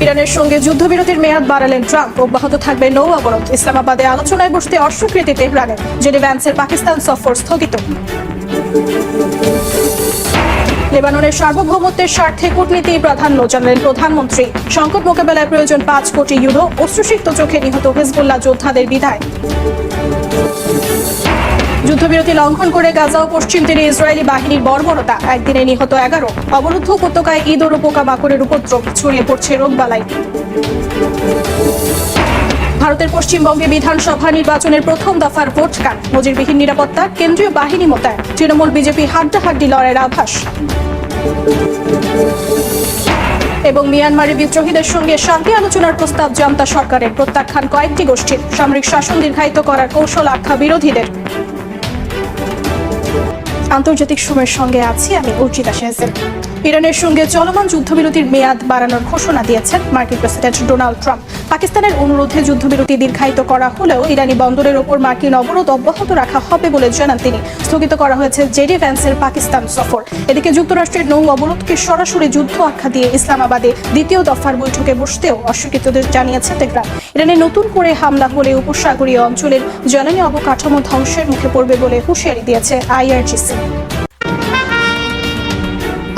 ইরানের সঙ্গে যুদ্ধবিরতির মেয়াদ বাড়ালেন ট্রাম্প। অব্যাহত থাকবে নৌ অবরোধ। ইসলামাবাদে আলোচনায় বসতে অস্বীকৃতি তেহরানের। জেডি ভ্যান্সের পাকিস্তান সফর স্থগিত। লেবাননের সার্বভৌমত্বের স্বার্থে কূটনীতি প্রাধান্য জানালেন প্রধানমন্ত্রী। সংকট মোকাবেলায় প্রয়োজন 5 কোটি ইউরো। অশ্রুসিক্ত চোখে নিহত হিজবুল্লাহ যোদ্ধাদের বিদায়। যুদ্ধবিরতি লঙ্ঘন করে গাজা ও পশ্চিম তীরে ইসরায়েলি বাহিনীর বর্বরতা। একদিনে নিহত 11। অবরুদ্ধ উপত্যকায় ইঁদুর ও পোকামাকড়ের উপদ্রব। ছড়িয়ে পড়ছে রোগবালাই। ভারতের পশ্চিমবঙ্গে বিধানসভা নির্বাচনের প্রথম দফার ভোট কাল। নজিরবিহীন নিরাপত্তা, কেন্দ্রীয় বাহিনী মোতায়েন। তৃণমূল বিজেপি হাড্ডাহাড্ডি লড়াইয়ের আভাস। এবং মিয়ানমারে বিদ্রোহীদের সঙ্গে শান্তি আলোচনার প্রস্তাব জান্তা সরকারের। প্রত্যাখ্যান কয়েকটি গোষ্ঠীর। সামরিক শাসন দীর্ঘায়িত করার কৌশল আখ্যা বিরোধীদের। আন্তর্জাতিক সময়ের সঙ্গে আছি আমি অর্চিতা শেহজাদ। ইরানের সঙ্গে চলমান যুদ্ধবিরতির মেয়াদ বাড়ানোর ঘোষণা দিয়েছেন মার্কিন প্রেসিডেন্ট ডোনাল্ড ট্রাম্প। পাকিস্তানের অনুরোধে যুদ্ধবিরতি দীর্ঘায়িত করা হলেও ইরানি বন্দরের ওপর মার্কিন অবরোধ অব্যাহত রাখা হবে বলে জানান তিনি। স্থগিত করা হয়েছে জেডি ভ্যান্সের পাকিস্তান সফর। এদিকে যুক্তরাষ্ট্রের নৌ অবরোধকে সরাসরি যুদ্ধ আখ্যা দিয়ে ইসলামাবাদে দ্বিতীয় দফার বৈঠকে বসতেও অস্বীকৃতদের জানিয়েছে তেহরান। ইরানে নতুন করে হামলা হলে উপসাগরীয় অঞ্চলের জ্বালানি অবকাঠামো ধ্বংসের মুখে পড়বে বলে হুঁশিয়ারি দিয়েছে আইআরজিসি।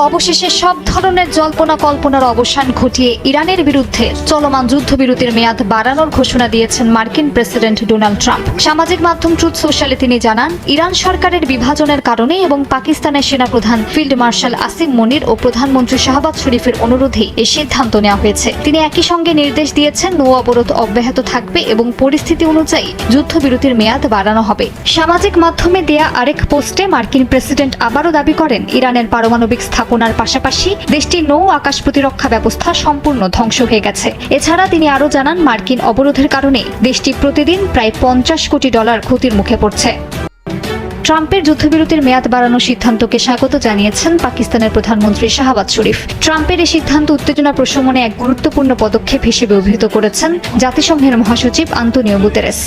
অবশেষে সব ধরনের জল্পনা কল্পনার অবসান ঘটিয়ে ইরানের বিরুদ্ধে চলমান যুদ্ধবিরতির মেয়াদ বাড়ানোর ঘোষণা দিয়েছেন মার্কিন প্রেসিডেন্ট ডোনাল্ড ট্রাম্প। সামাজিক মাধ্যম ট্রুথ সোশ্যালে তিনি জানান, ইরান সরকারের বিভাজনের কারণে এবং পাকিস্তানের সেনাপ্রধান ফিল্ড মার্শাল আসিম মনির ও প্রধানমন্ত্রী শাহবাজ শরীফের অনুরোধেই এই সিদ্ধান্ত নেওয়া হয়েছে। তিনি একই সঙ্গে নির্দেশ দিয়েছেন নৌ অবরোধ অব্যাহত থাকবে এবং পরিস্থিতি অনুযায়ী যুদ্ধবিরতির মেয়াদ বাড়ানো হবে। সামাজিক মাধ্যমে দেয়া আরেক পোস্টে মার্কিন প্রেসিডেন্ট আবারও দাবি করেন, ইরানের পারমাণবিক স্থাপনার পাশাপাশি দেশটির নৌ আকাশ প্রতিরক্ষা ব্যবস্থা সম্পূর্ণ ধ্বংস হয়ে গেছে। এছাড়া তিনি আরও জানান, মার্কিন অবরোধের কারণে দেশটি প্রতিদিন প্রায় $50 কোটি ক্ষতির মুখে পড়ছে। ট্রাম্পের যুদ্ধবিরতির মেয়াদ বাড়ানোর সিদ্ধান্তকে স্বাগত জানিয়েছেন পাকিস্তানের প্রধানমন্ত্রী শাহবাজ শরীফ। ট্রাম্পের এই সিদ্ধান্ত উত্তেজনা প্রশমনে এক গুরুত্বপূর্ণ পদক্ষেপ হিসেবে অভিহিত করেছেন জাতিসংঘের মহাসচিব আন্তোনিও গুতেরেস।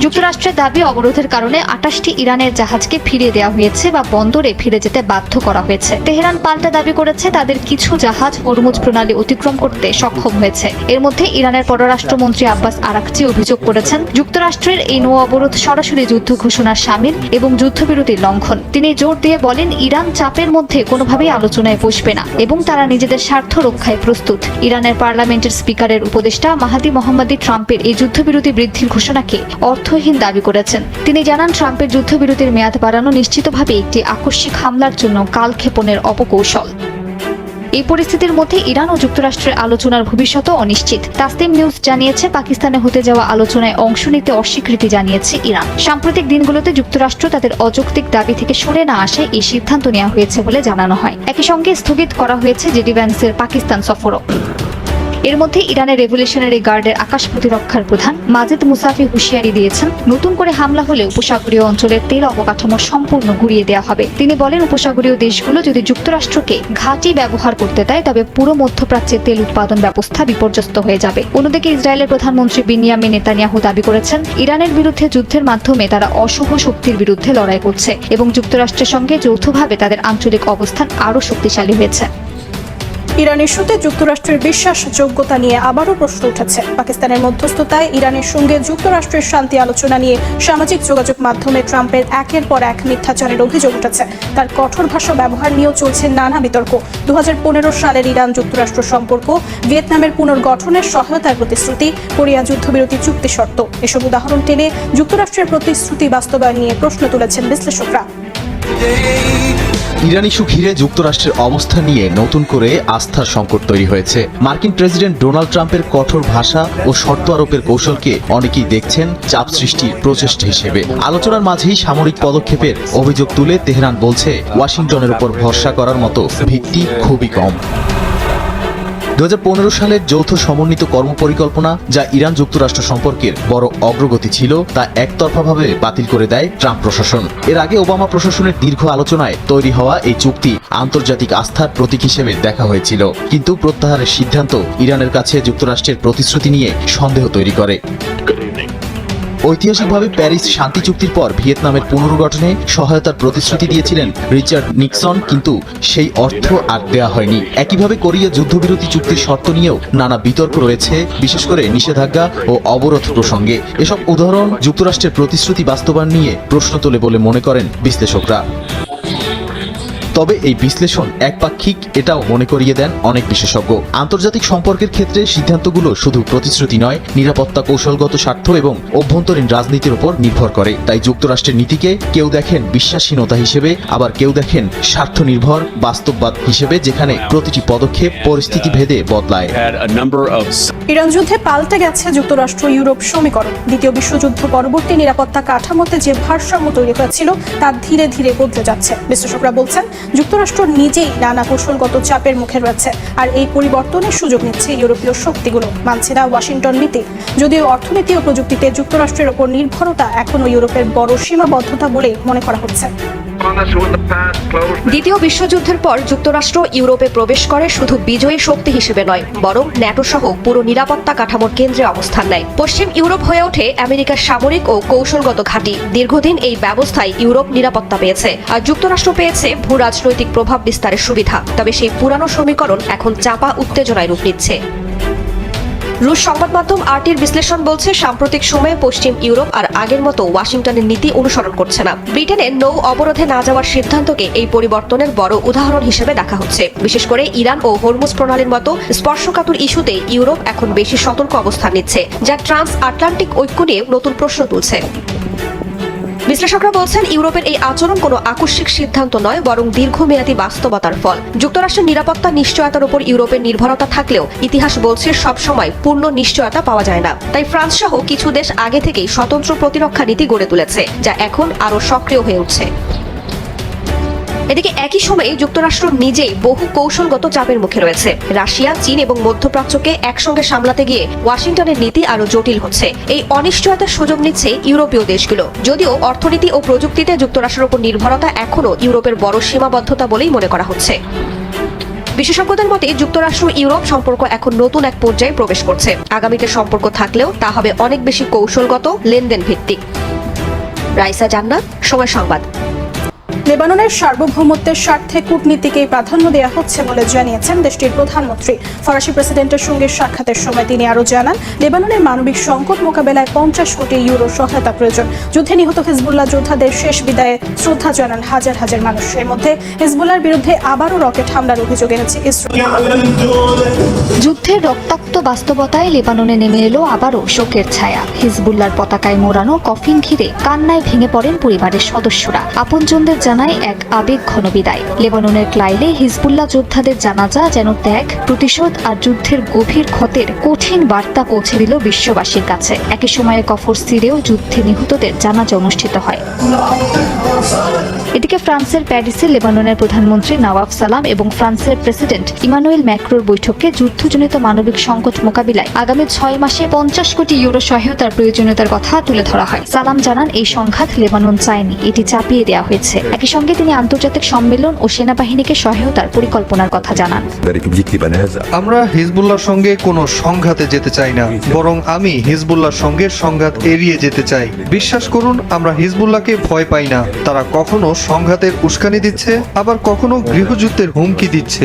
যুক্তরাষ্ট্রের দাবি, অবরোধের কারণে 28টি ইরানের জাহাজকে ফিরিয়ে দেওয়া হয়েছে বা বন্দরে ফিরে যেতে বাধ্য করা হয়েছে। তেহরান পাল্টা দাবি করেছে তাদের কিছু জাহাজ হরমুজ প্রণালী অতিক্রম করতে সক্ষম হয়েছে। এর মধ্যে ইরানের পররাষ্ট্রমন্ত্রী আব্বাস আরাকচি অভিযোগ করেছেন, যুক্তরাষ্ট্রের এই নৌ অবরোধ সরাসরি যুদ্ধ ঘোষণার শামিল এবং যুদ্ধবিরতির লঙ্ঘন। তিনি জোর দিয়ে বলেন, ইরান চাপের মধ্যে কোনোভাবেই আলোচনায় বসবে না এবং তারা নিজেদের স্বার্থ রক্ষায় প্রস্তুত। ইরানের পার্লামেন্টের স্পিকারের উপদেষ্টা মাহাদি মোহাম্মদী ট্রাম্পের এই যুদ্ধবিরতি বৃদ্ধির ঘোষণাকে অর্থহীন দাবি করেছেন। তিনি জানান, ট্রাম্পের যুদ্ধবিরতির মেয়াদ বাড়ানো নিশ্চিতভাবে একটি আকস্মিক হামলার জন্য কালক্ষেপণের অপকৌশল। এই পরিস্থিতির মধ্যে ইরান ও যুক্তরাষ্ট্রের আলোচনার ভবিষ্যৎও অনিশ্চিত। তাসনিম নিউজ জানিয়েছে, পাকিস্তানে হতে যাওয়া আলোচনায় অংশ নিতে অস্বীকৃতি জানিয়েছে ইরান। সাম্প্রতিক দিনগুলোতে যুক্তরাষ্ট্র তাদের অযৌক্তিক দাবি থেকে সরে না আসায় এই সিদ্ধান্ত নেওয়া হয়েছে বলে জানানো হয়। একই সঙ্গে স্থগিত করা হয়েছে জেডি ভ্যান্সের পাকিস্তান সফরও। এর মধ্যে ইরানের রেভলিউশনারি গার্ডের আকাশ প্রতিরক্ষার প্রধান মাজিদ মুসাফি হুঁশিয়ারি দিয়েছেন, নতুন করে হামলা হলে উপসাগরীয় অঞ্চলের তেল অবকাঠামো সম্পূর্ণ গুঁড়িয়ে দেওয়া হবে। তিনি বলেন, উপসাগরীয় দেশগুলো যদি যুক্তরাষ্ট্রকে ঘাঁটি ব্যবহার করতে দেয় তবে পুরো মধ্যপ্রাচ্যের তেল উৎপাদন ব্যবস্থা বিপর্যস্ত হয়ে যাবে। অন্যদিকে ইসরায়েলের প্রধানমন্ত্রী বিনিয়ামিন নেতানিয়াহু দাবি করেছেন, ইরানের বিরুদ্ধে যুদ্ধের মাধ্যমে তারা অশুভ শক্তির বিরুদ্ধে লড়াই করছে এবং যুক্তরাষ্ট্রের সঙ্গে যৌথভাবে তাদের আঞ্চলিক অবস্থান আরও শক্তিশালী হয়েছে। ইরান ইস্যুতে যুক্তরাষ্ট্রের বিশ্বাসযোগ্যতা নিয়ে আবারও প্রশ্ন উঠেছে। পাকিস্তানের মধ্যস্থতায় ইরানের সঙ্গে যুক্তরাষ্ট্রের শান্তি আলোচনা নিয়ে সামাজিক যোগাযোগ মাধ্যমে ট্রাম্পের একের পর এক মিথ্যাচারের অভিযোগ উঠেছে। তার কঠোর ভাষা ব্যবহার নিয়েও চলছে নানা বিতর্ক। 2015 সালের ইরান যুক্তরাষ্ট্র সম্পর্ক, ভিয়েতনামের পুনর্গঠনের সহায়তার প্রতিশ্রুতি, কোরিয়া যুদ্ধবিরতি চুক্তি শর্ত, এসব উদাহরণ টেনে যুক্তরাষ্ট্রের প্রতিশ্রুতি বাস্তবায়ন নিয়ে প্রশ্ন তুলেছেন বিশ্লেষকরা। ইরান ইস্যু ঘিরে যুক্তরাষ্ট্রের অবস্থান নিয়ে নতুন করে আস্থার সংকট তৈরি হয়েছে। মার্কিন প্রেসিডেন্ট ডোনাল্ড ট্রাম্পের কঠোর ভাষা ও শর্ত আরোপের কৌশলকে অনেকেই দেখছেন চাপ সৃষ্টির প্রচেষ্টা হিসেবে। আলোচনার মাঝেই সামরিক পদক্ষেপের অভিযোগ তুলে তেহরান বলছে, ওয়াশিংটনের উপর ভরসা করার মতো ভিত্তি খুবই কম। 2015 সালের যৌথ সমন্বিত কর্মপরিকল্পনা, যা ইরান যুক্তরাষ্ট্র সম্পর্কের বড় অগ্রগতি ছিল, তা একতরফাভাবে বাতিল করে দেয় ট্রাম্প প্রশাসন। এর আগে ওবামা প্রশাসনের দীর্ঘ আলোচনায় তৈরি হওয়া এই চুক্তি আন্তর্জাতিক আস্থার প্রতীক হিসেবে দেখা হয়েছিল, কিন্তু প্রত্যাহারের সিদ্ধান্ত ইরানের কাছে যুক্তরাষ্ট্রের প্রতিশ্রুতি নিয়ে সন্দেহ তৈরি করে। ঐতিহাসিকভাবে প্যারিস শান্তি চুক্তির পর ভিয়েতনামের পুনর্গঠনে সহায়তার প্রতিশ্রুতি দিয়েছিলেন রিচার্ড নিক্সন, কিন্তু সেই অর্থ আর দেয়া হয়নি। একইভাবে কোরিয়া যুদ্ধবিরতি চুক্তির শর্ত নিয়েও নানা বিতর্ক রয়েছে, বিশেষ করে নিষেধাজ্ঞা ও অবরোধ প্রসঙ্গে। এসব উদাহরণ যুক্তরাষ্ট্রের প্রতিশ্রুতি বাস্তবায়ন নিয়ে প্রশ্ন তোলে বলে মনে করেন বিশ্লেষকরা। তবে এই বিশ্লেষণ একপাক্ষিক, এটাও মনে করিয়ে দেন অনেক বিশেষজ্ঞ। আন্তর্জাতিক সম্পর্কের ক্ষেত্রে সিদ্ধান্তগুলো শুধু প্রতিশ্রুতি নয়, নিরাপত্তা, কৌশলগত স্বার্থ এবং অভ্যন্তরীণ রাজনীতির উপর নির্ভর করে। তাই যুক্তরাষ্ট্রের নীতিকে কেউ দেখেন বিশ্বাসহীনতা হিসেবে, আবার কেউ দেখেন স্বার্থ নির্ভর বাস্তববাদ হিসেবে, যেখানে প্রতিটি পদক্ষেপ পরিস্থিতি ভেদে বদলায়। ইরান যুদ্ধে পাল্টে গেছে যুক্তরাষ্ট্র ইউরোপ সমীকরণ। দ্বিতীয় বিশ্বযুদ্ধ পরবর্তী নিরাপত্তা কাঠামোতে যে ভারসাম্য তৈরি হয়েছিল তা ধীরে ধীরে বদলে যাচ্ছে। বিশ্লেষকরা বলছেন যুক্তরাষ্ট্র নিজেই নানা কৌশলগত চাপের মুখে রয়েছে, আর এই পরিবর্তনের সুযোগ নিচ্ছে ইউরোপীয় শক্তিগুলো। মানছে না ওয়াশিংটন নীতি। যদিও অর্থনীতি ও প্রযুক্তিতে যুক্তরাষ্ট্রের ওপর নির্ভরতা এখনো ইউরোপের বড় সীমাবদ্ধতা বলে মনে করা হচ্ছে। দ্বিতীয় বিশ্বযুদ্ধের পর যুক্তরাষ্ট্র ইউরোপে প্রবেশ করে শুধু বিজয়ী শক্তি হিসেবে নয়, বরং ন্যাটো সহ পুরো নিরাপত্তা কাঠামোর কেন্দ্রে অবস্থান নেয়। পশ্চিম ইউরোপ হয়ে ওঠে আমেরিকার সামরিক ও কৌশলগত ঘাঁটি। দীর্ঘদিন এই ব্যবস্থায় ইউরোপ নিরাপত্তা পেয়েছে, আর যুক্তরাষ্ট্র পেয়েছে ভূ রাজনৈতিক প্রভাব বিস্তারের সুবিধা। তবে সেই পুরানো সমীকরণ এখন চাপা উত্তেজনায় রূপ নিচ্ছে। রুশ সংবাদ মাধ্যম আরটির বিশ্লেষণ বলছে, সাম্প্রতিক সময়ে পশ্চিম ইউরোপ আর আগের মতো ওয়াশিংটনের নীতি অনুসরণ করছে না। ব্রিটেনের নৌ অবরোধে না যাওয়ার সিদ্ধান্তকে এই পরিবর্তনের বড় উদাহরণ হিসেবে দেখা হচ্ছে। বিশেষ করে ইরান ও হরমুজ প্রণালীর মতো স্পর্শকাতর ইস্যুতে ইউরোপ এখন বেশি সতর্ক অবস্থান নিচ্ছে, যা ট্রান্স আটলান্টিক ঐক্য নিয়ে নতুন প্রশ্ন তুলছে। বিশ্লেষকরা বলছেন, ইউরোপের এই আচরণ কোনো আকস্মিক সিদ্ধান্ত নয়, বরং দীর্ঘমেয়াদী বাস্তবতার ফল। যুক্তরাষ্ট্রের নিরাপত্তা নিশ্চয়তার উপর ইউরোপের নির্ভরতা থাকলেও ইতিহাস বলছে সবসময় পূর্ণ নিশ্চয়তা পাওয়া যায় না। তাই ফ্রান্স সহ কিছু দেশ আগে থেকেই স্বতন্ত্র প্রতিরক্ষা নীতি গড়ে তুলেছে, যা এখন আরও সক্রিয় হয়ে উঠছে। এদিকে একই সময়ে যুক্তরাষ্ট্র নিজেই বহু কৌশলগত চাপের মুখে রয়েছে। রাশিয়া, চীন এবং মধ্যপ্রাচ্যকে একসঙ্গে সামলাতে গিয়ে ওয়াশিংটনের নীতি আরো জটিল হচ্ছে। এই অনিশ্চয়তার সুযোগ নিচ্ছে ইউরোপীয় দেশগুলো। যদিও অর্থনীতি ও প্রযুক্তিতে যুক্তরাষ্ট্রের উপর নির্ভরতা এখনো ইউরোপের বড় সীমাবদ্ধতা বলেই মনে করা হচ্ছে। বিশেষজ্ঞদের মতে যুক্তরাষ্ট্র ইউরোপ সম্পর্ক এখন নতুন এক পর্যায়ে প্রবেশ করছে। আগামীতে সম্পর্ক থাকলেও তা হবে অনেক বেশি কৌশলগত, লেনদেন ভিত্তিক। রাইসা জান্নাত, সময় সংবাদ। লেবাননের সার্বভৌমত্বের স্বার্থে কূটনীতিকেই প্রাধান্য দেওয়া হচ্ছে বলে জানিয়েছেন দেশটির প্রধানমন্ত্রী। ফরাসি প্রেসিডেন্টের সঙ্গে সাক্ষাতের সময় তিনি আরও জানান, লেবাননের মানবিক সংকট মোকাবেলায় 50 কোটি ইউরো সহায়তা প্রয়োজন। যুদ্ধে নিহত হিজবুল্লাহ যোদ্ধাদের শেষ বিদায়ে শ্রদ্ধা জানান হাজার হাজার মানুষ। এর মধ্যে হিজবুল্লাহর বিরুদ্ধে আবারও রকেট হামলার অভিযোগ এনেছে ইসরায়েল। যুদ্ধের রক্তাক্ত বাস্তবতায় লেবাননে নেমে এলো আবারও শোকের ছায়া। হিজবুল্লাহর পতাকায় মোড়ানো কফিন ঘিরে কান্নায় ভেঙে পড়েন পরিবারের সদস্যরা। আপনজনদের জানায় এক আবেগঘন বিদায়। লেবাননের ক্লাইলে হিজবুল্লাহ যোদ্ধাদের জানাজা যেন ত্যাগ, প্রতিশোধ আর যুদ্ধের গভীর ক্ষতের কঠিন বার্তা পৌঁছে দিল বিশ্ববাসীর কাছে। একই সময়ে কফর সিরেও যুদ্ধে নিহতদের জানাজা অনুষ্ঠিত হয়। এদিকে ফ্রান্সের প্যারিসে লেবাননের প্রধানমন্ত্রী নওয়াফ সালাম এবং ফ্রান্সের প্রেসিডেন্ট ইমানুয়েল ম্যাক্রোর বৈঠকে যুদ্ধজনিত মানবিক সংকট মোকাবিলায় আগামী 6 মাসে 50 কোটি ইউরো সহায়তার প্রয়োজনীয়তার কথা তুলে ধরা হয়। সালাম জানান, এই সংঘাত লেবানন চায়নি, এটি চাপিয়ে দেওয়া হয়েছে। একই সঙ্গে তিনি আন্তর্জাতিক সম্মেলন ও সেনাবাহিনীকে সহায়তার পরিকল্পনার কথা জানান। আমরা হিজবুল্লাহর সঙ্গে কোনো সংঘাতে যেতে চাই না, বরং আমি হিজবুল্লাহর সঙ্গে সংঘাত এড়িয়ে যেতে চাই। বিশ্বাস করুন, আমরা হিজবুল্লাহকে ভয় পাই না। তারা কখনো সংঘাতের উস্কানি দিচ্ছে, আবার কখনো গৃহযুদ্ধের হুমকি দিচ্ছে।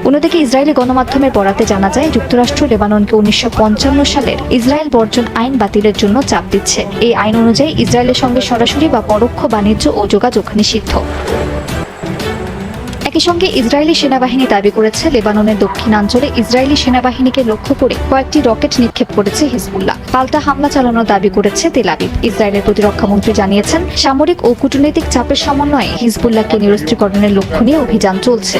অন্যদিকে ইসরায়েলি গণমাধ্যমের বরাতে জানা যায়, যুক্তরাষ্ট্র লেবাননকে 1955 সালের ইসরায়েল বর্জন আইন বাতিলের জন্য চাপ দিচ্ছে। এই আইন অনুযায়ী ইসরায়েলের সঙ্গে সরাসরি বা পরোক্ষ বাণিজ্য ও যোগাযোগ নিষিদ্ধ। একই সঙ্গে ইসরায়েলি সেনাবাহিনী দাবি করেছে, লেবাননের দক্ষিণাঞ্চলে ইসরায়েলি সেনাবাহিনীকে লক্ষ্য করে কয়েকটি রকেট নিক্ষেপ করেছে হিজবুল্লাহ। পাল্টা হামলা চালানোর দাবি করেছে তেল আবিব। ইসরায়েলের প্রতিরক্ষা মন্ত্রী জানিয়েছেন, সামরিক ও কূটনৈতিক চাপের সমন্বয়ে হিজবুল্লাহকে নিরস্ত্রীকরণের লক্ষ্য নিয়ে অভিযান চলছে।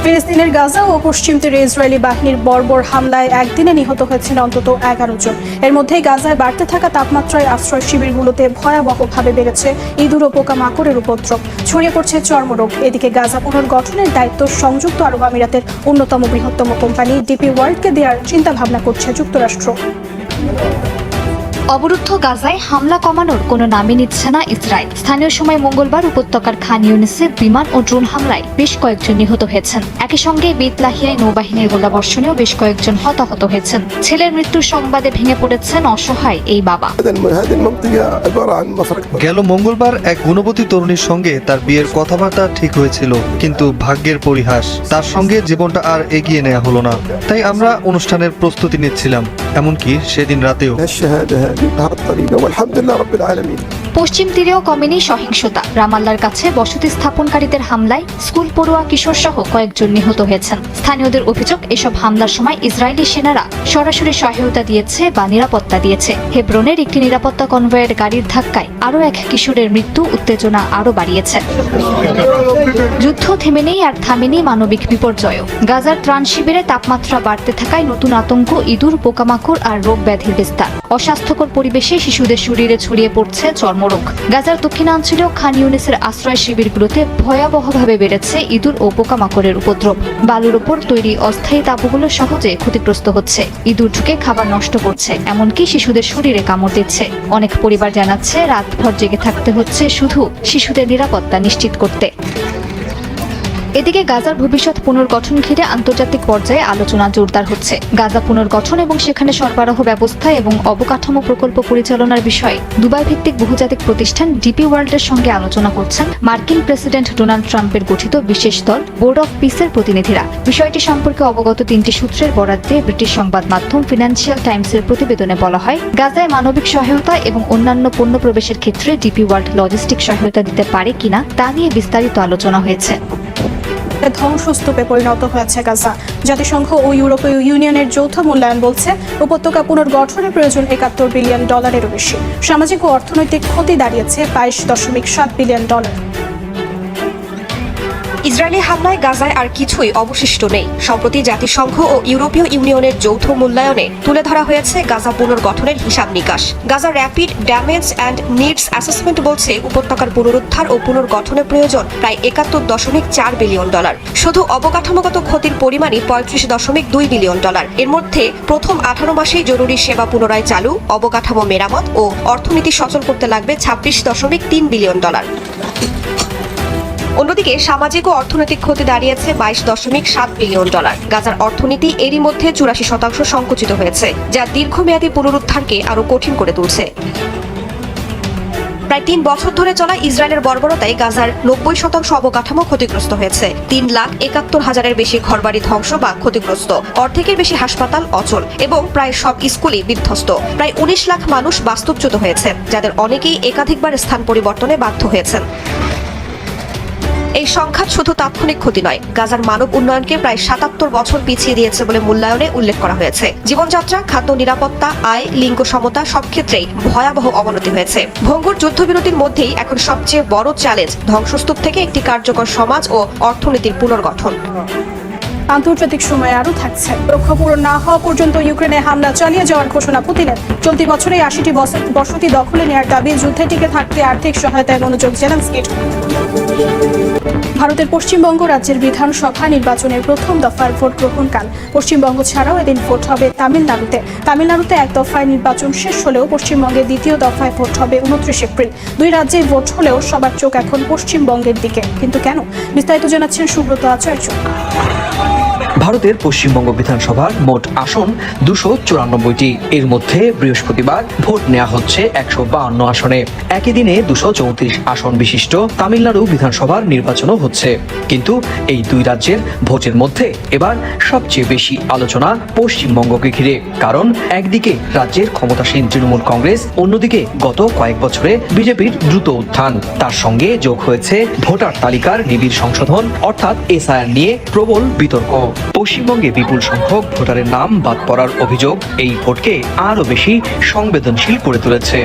ফিলিস্তিনের গাজা ও পশ্চিম তীরে ইসরায়েলি বাহিনীর বর্বর হামলায় একদিনে নিহত হয়েছেন অন্তত 11 জন। এর মধ্যে গাজায় বাড়তে থাকা তাপমাত্রায় আশ্রয় শিবিরগুলোতে ভয়াবহভাবে বেড়েছে ইঁদুর ও পোকামাকড়ের উপদ্রব। ছড়িয়ে পড়ছে চর্মরোগ। এদিকে গাজা পুনর্গঠনের দায়িত্ব সংযুক্ত আরব আমিরাতের অন্যতম বৃহত্তম কোম্পানি ডিপি ওয়ার্ল্ডকে দেওয়ার চিন্তা ভাবনা করছে যুক্তরাষ্ট্র। অবরুদ্ধ গাজায় হামলা কমানোর কোনো নামই নিচ্ছে না ইসরায়েল। স্থানীয় সময় মঙ্গলবার উপত্যকার খান ইউনিসে বিমান ও ড্রোন হামলায় বেশ কয়েকজন নিহত হয়েছেন। একই সঙ্গে বেতলাহিয়ায় নৌবাহিনীর গোলাবর্ষণেও বেশ কয়েকজন হতাহত হয়েছেন। ছেলের মৃত্যুর সংবাদে ভেঙে পড়েছেন অসহায় এই বাবা। গেল মঙ্গলবার এক গুণবতী তরুণীর সঙ্গে তার বিয়ের কথাবার্তা ঠিক হয়েছিল, কিন্তু ভাগ্যের পরিহাস, তার সঙ্গে জীবনটা আর এগিয়ে নেওয়া হলো না। তাই আমরা অনুষ্ঠানের প্রস্তুতি নিচ্ছিলাম, এমনকি সেদিন রাতেও। পশ্চিম তীরেও কমেনি সহিংসতা। রামাল্লার কাছে বসতি স্থাপনকারীদের হামলায় স্কুল পড়ুয়া কিশোর সহ কয়েকজন নিহত হয়েছেন। স্থানীয়দের অভিযোগ, এসব হামলার সময় ইসরায়েলি সেনারা সরাসরি সহায়তা দিয়েছে বা নিরাপত্তা দিয়েছে। হেব্রনের একটি নিরাপত্তা কনভয়ের গাড়ির ধাক্কায় আরও এক কিশোরের মৃত্যু উত্তেজনা আরও বাড়িয়েছে। যুদ্ধ থেমে নেই আর থামেনি মানবিক বিপর্যয়ও। গাজার ত্রাণ শিবিরে তাপমাত্রা বাড়তে থাকায় নতুন আতঙ্ক, ইঁদুর, পোকামাকড় আর রোগ ব্যাধির বিস্তার। অস্বাস্থ্যকর পরিবেশে শিশুদের শরীরে ছড়িয়ে পড়ছে চর্মরোগ। গাজার দক্ষিণাঞ্চলীয় খান ইউনিসের আশ্রয় শিবিরগুলোতে ভয়াবহভাবে বেড়েছে ইঁদুর ও পোকামাকড়ের উপদ্রব। বালুর ওপর তৈরি অস্থায়ী তাঁবুগুলো সহজে ক্ষতিগ্রস্ত হচ্ছে। ইঁদুর ঢুকে খাবার নষ্ট করছে, এমনকি শিশুদের শরীরে কামড় দিচ্ছে। অনেক পরিবার জানাচ্ছে রাতভর জেগে থাকতে হচ্ছে শুধু শিশুদের নিরাপত্তা নিশ্চিত করতে। এদিকে গাজার ভবিষ্যৎ পুনর্গঠন ঘিরে আন্তর্জাতিক পর্যায়ে আলোচনা জোরদার হচ্ছে। গাজা পুনর্গঠন এবং সেখানে সরবরাহ ব্যবস্থা এবং অবকাঠামো প্রকল্প পরিচালনার বিষয়ে দুবাই ভিত্তিক বহুজাতিক প্রতিষ্ঠান ডিপি ওয়ার্ল্ডের সঙ্গে আলোচনা করছেন মার্কিন প্রেসিডেন্ট ডোনাল্ড ট্রাম্পের গঠিত বিশেষ দল বোর্ড অফ পিসের প্রতিনিধিরা। বিষয়টি সম্পর্কে অবগত 3টি সূত্রের বরাত দিয়ে ব্রিটিশ সংবাদ মাধ্যম ফিনান্সিয়াল টাইমসের প্রতিবেদনে বলা হয়, গাজায় মানবিক সহায়তা এবং অন্যান্য পণ্য প্রবেশের ক্ষেত্রে ডিপি ওয়ার্ল্ড লজিস্টিক সহায়তা দিতে পারে কিনা তা নিয়ে বিস্তারিত আলোচনা হয়েছে। ধ্বংসস্তূপে পরিণত হয়েছে গাজা। জাতিসংঘ ও ইউরোপীয় ইউনিয়নের যৌথ মূল্যায়ন বলছে উপত্যকা পুনর্গঠনের প্রয়োজন $71 বিলিয়ন বেশি। সামাজিক ও অর্থনৈতিক ক্ষতি দাঁড়িয়েছে $22.7 বিলিয়ন। ইসরায়েলি হামলায় গাজায় আর কিছুই অবশিষ্ট নেই। সম্প্রতি জাতিসংঘ ও ইউরোপীয় ইউনিয়নের যৌথ মূল্যায়নে তুলে ধরা হয়েছে গাজা পুনর্গঠনের হিসাব নিকাশ। Gaza rapid damage and needs assessment বলছে উপত্যকার পুনরুদ্ধার ও পুনর্গঠনের প্রয়োজন প্রায় $71.4 বিলিয়ন। শুধু অবকাঠামোগত ক্ষতির পরিমাণই $35.2 বিলিয়ন। এর মধ্যে প্রথম 18 মাসেই জরুরি সেবা পুনরায় চালু, অবকাঠামো মেরামত ও অর্থনীতি সচল করতে লাগবে $26.3 বিলিয়ন। অন্যদিকে সামাজিক ও অর্থনৈতিক ক্ষতি দাঁড়িয়েছে $22.7 বিলিয়ন। গাজার অর্থনীতি এরই মধ্যে 84% সংকুচিত হয়েছে, যা দীর্ঘমেয়াদী পুনরুদ্ধারকে আরও কঠিন করে তুলছে। প্রায় 3 বছর ধরে চলা ইসরায়েলের বর্বরতায় গাজার 90% অবকাঠামো ক্ষতিগ্রস্ত হয়েছে। 3,71,000-এর বেশি ঘরবাড়ি ধ্বংস বা ক্ষতিগ্রস্ত, অর্ধেকের বেশি হাসপাতাল অচল এবং প্রায় সব স্কুলই বিধ্বস্ত। প্রায় 19 লাখ মানুষ বাস্তুচ্যুত হয়েছে, যাদের অনেকেই একাধিকবার স্থান পরিবর্তনে বাধ্য হয়েছেন। এই সংখ্যা শুধু তাৎক্ষণিক ক্ষতি নয়, গাজার মানব উন্নয়নকে প্রায় 77 বছর পিছিয়ে দিয়েছে বলে মূল্যায়নে উল্লেখ করা হয়েছে। জীবনযাত্রা, খাদ্য নিরাপত্তা, আয়, লিঙ্গ সমতা সব ক্ষেত্রেই ভয়াবহ অবনতি হয়েছে। ভঙ্গুর যুদ্ধবিরতির মধ্যেই এখন সবচেয়ে বড় চ্যালেঞ্জ ধ্বংসস্তূপ থেকে একটি কার্যকর সমাজ ও অর্থনীতির পুনর্গঠন। আন্তর্জাতিক সময় আরও থাকছে। লক্ষ্য পূরণ না হওয়া পর্যন্ত ইউক্রেনে হামলা চালিয়ে যাওয়ার ঘোষণা পুতিনের। চলতি বছরে 80টি বসতি দখলে নেওয়ার দাবি, যুদ্ধে টিকে থাকতে আর্থিক সহায়তায় মনোযোগ জেলেনস্কির। ভারতের পশ্চিমবঙ্গ রাজ্যের বিধানসভা নির্বাচনের প্রথম দফার ভোট গ্রহণকাল। পশ্চিমবঙ্গ ছাড়াও এদিন ভোট হবে তামিলনাড়ুতে এক দফায় নির্বাচন শেষ হলেও পশ্চিমবঙ্গে দ্বিতীয় দফায় ভোট হবে 29 এপ্রিল। দুই রাজ্যেই ভোট হলেও সবার চোখ এখন পশ্চিমবঙ্গের দিকে। কিন্তু কেন? বিস্তারিত জানাচ্ছেন সুব্রত আচার্য। ভারতের পশ্চিমবঙ্গ বিধানসভার মোট আসন 294টি। এর মধ্যে বৃহস্পতিবার ভোট নেওয়া হচ্ছে 152 আসনে। একই দিনে 234 আসন বিশিষ্ট তামিলনাড়ু বিধানসভার নির্বাচনও হচ্ছে। কিন্তু এই দুই রাজ্যের ভোটের মধ্যে এবার সবচেয়ে বেশি আলোচনা পশ্চিমবঙ্গকে ঘিরে। কারণ একদিকে রাজ্যের ক্ষমতাসীন তৃণমূল কংগ্রেস, অন্যদিকে গত কয়েক বছরে বিজেপির দ্রুত উত্থান। তার সঙ্গে যোগ হয়েছে ভোটার তালিকার নিবিড় সংশোধন অর্থাৎ SIR নিয়ে প্রবল বিতর্ক। পশ্চিমবঙ্গে বিপুল সংখ্যক ভোটারের নাম বাদ পড়ার অভিযোগ এই ভোটকে আরো বেশি সংবেদনশীল করে তুলেছে।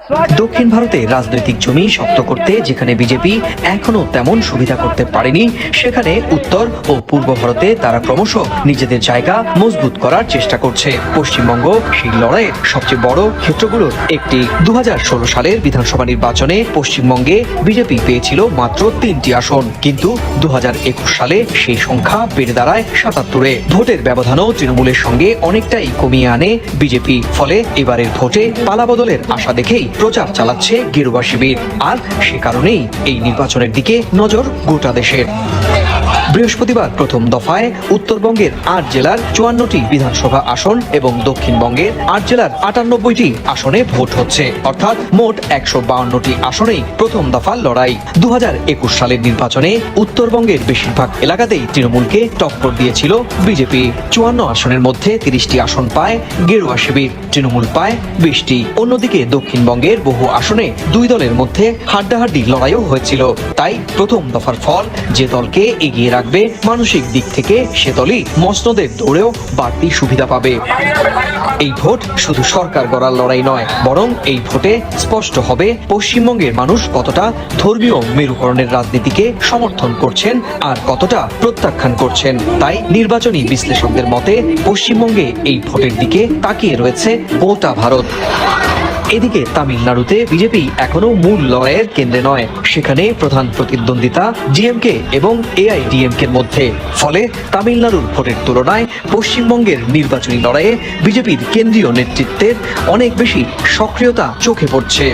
দক্ষিণ ভারতে রাজনৈতিক জমি শক্ত করতে যেখানে বিজেপি এখনো তেমন সুবিধা করতে পারেনি, সেখানে উত্তর ও পূর্ব ভারতে তারা ক্রমশ নিজেদের জায়গা মজবুত করার চেষ্টা করছে। পশ্চিমবঙ্গ সেই লড়াইয়ের সবচেয়ে বড় ক্ষেত্রগুলোর একটি। 2016 সালের বিধানসভা নির্বাচনে পশ্চিমবঙ্গে বিজেপি পেয়েছিল মাত্র 3টি আসন, কিন্তু 2021 সালে সেই সংখ্যা বেড়ে দাঁড়ায় 77-এ। ভোটের ব্যবধানও তৃণমূলের সঙ্গে অনেকটাই কমিয়ে আনে বিজেপি। ফলে এবারের ভোটে পালাবদলের আশা দেখেই প্রচার চালাচ্ছে গেরুয়া শিবির। আর সে কারণেই এই নির্বাচনের দিকে নজর গোটা দেশের। বৃহস্পতিবার প্রথম দফায় উত্তরবঙ্গের 8 জেলার 54টি বিধানসভা আসন এবং দক্ষিণবঙ্গের 8 জেলার 98টি আসনে ভোট হচ্ছে, অর্থাৎ মোট 152টি আসনেই প্রথম দফার লড়াই। 2021 সালের নির্বাচনে উত্তরবঙ্গের বেশিরভাগ এলাকাতেই তৃণমূলকে টক্কর দিয়েছিল বিজেপি। 54 আসনের মধ্যে 30টি আসন পায় গেরুয়া শিবির, তৃণমূল পায় 20টি। অন্যদিকে দক্ষিণবঙ্গের বহু আসনে দুই দলের মধ্যে হাড্ডাহাড্ডি লড়াইও হয়েছিল। তাই প্রথম দফার ফল যে দলকে এগিয়ে রাখবে মানসিক দিক থেকে, সে দলই মসনদের দৌড়েও বাড়তি সুবিধা পাবে। এই ভোট শুধু সরকার গড়ার লড়াই নয়, বরং এই ভোটে স্পষ্ট হবে পশ্চিমবঙ্গের মানুষ কতটা ধর্মীয় মেরুকরণের রাজনীতিকে সমর্থন করছেন আর কতটা প্রত্যাখ্যান করছেন। তাই নির্বাচনী বিশ্লেষকদের মতে পশ্চিমবঙ্গে এই ভোটের দিকে তাকিয়ে রয়েছে গোটা ভারত। এদিকে তামিলনাড়ুতে বিজেপি এখনো মূল লড়াইয়ের কেন্দ্রে নয়, সেখানে প্রধান প্রতিদ্বন্দ্বিতা ডিএমকে এবং এআইডিএমকের মধ্যে। ফলে তামিলনাড়ুর ভোটের তুলনায় পশ্চিমবঙ্গের নির্বাচনী লড়াইয়ে বিজেপির কেন্দ্রীয় নেতৃত্বের অনেক বেশি সক্রিয়তা চোখে পড়ছে।